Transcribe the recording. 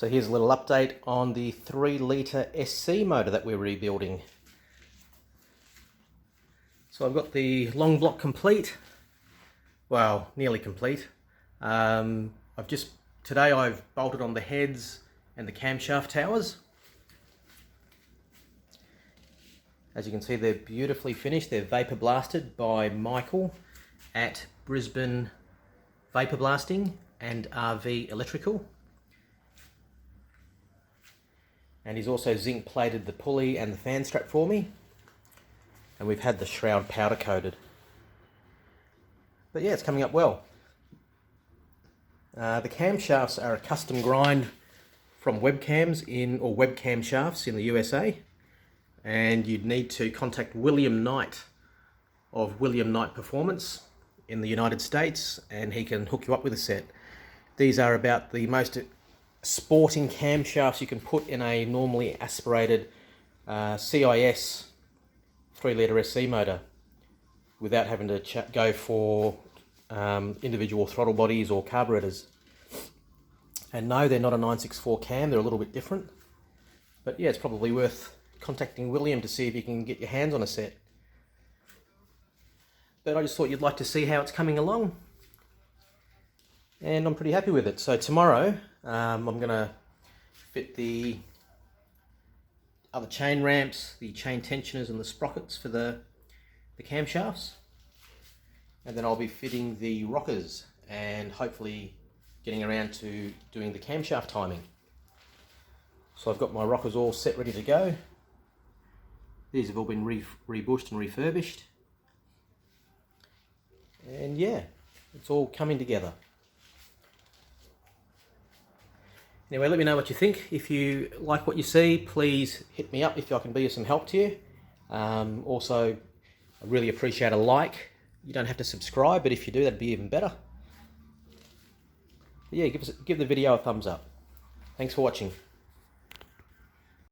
So here's a little update on the 3-litre SC motor that we're rebuilding. So I've got the long block complete, well, nearly complete. Today I've bolted on the heads and the camshaft towers. As you can see, they're beautifully finished. They're vapor blasted by Michael at Brisbane Vapor Blasting and RV Electrical. And he's also zinc plated the pulley and the fan strap for me. And we've had the shroud powder coated. But yeah, it's coming up well. The camshafts are a custom grind from webcam shafts in the USA. And you'd need to contact William Knight of William Knight Performance in the United States, and he can hook you up with a set. These are about the most sporting camshafts you can put in a normally aspirated CIS 3-litre SC motor without having to go for individual throttle bodies or carburetors. And no, they're not a 964 cam, they're a little bit different. But yeah, it's probably worth contacting William to see if you can get your hands on a set. But I just thought you'd like to see how it's coming along. And I'm pretty happy with it. So tomorrow, I'm going to fit the other chain ramps, the chain tensioners and the sprockets for the camshafts. And then I'll be fitting the rockers and hopefully getting around to doing the camshaft timing. So I've got my rockers all set, ready to go. These have all been rebushed and refurbished. And yeah, it's all coming together. Anyway, let me know what you think. If you like what you see, please hit me up if I can be of some help to you. Also, I really appreciate a like. You don't have to subscribe, but if you do, that'd be even better. But yeah, give the video a thumbs up. Thanks for watching.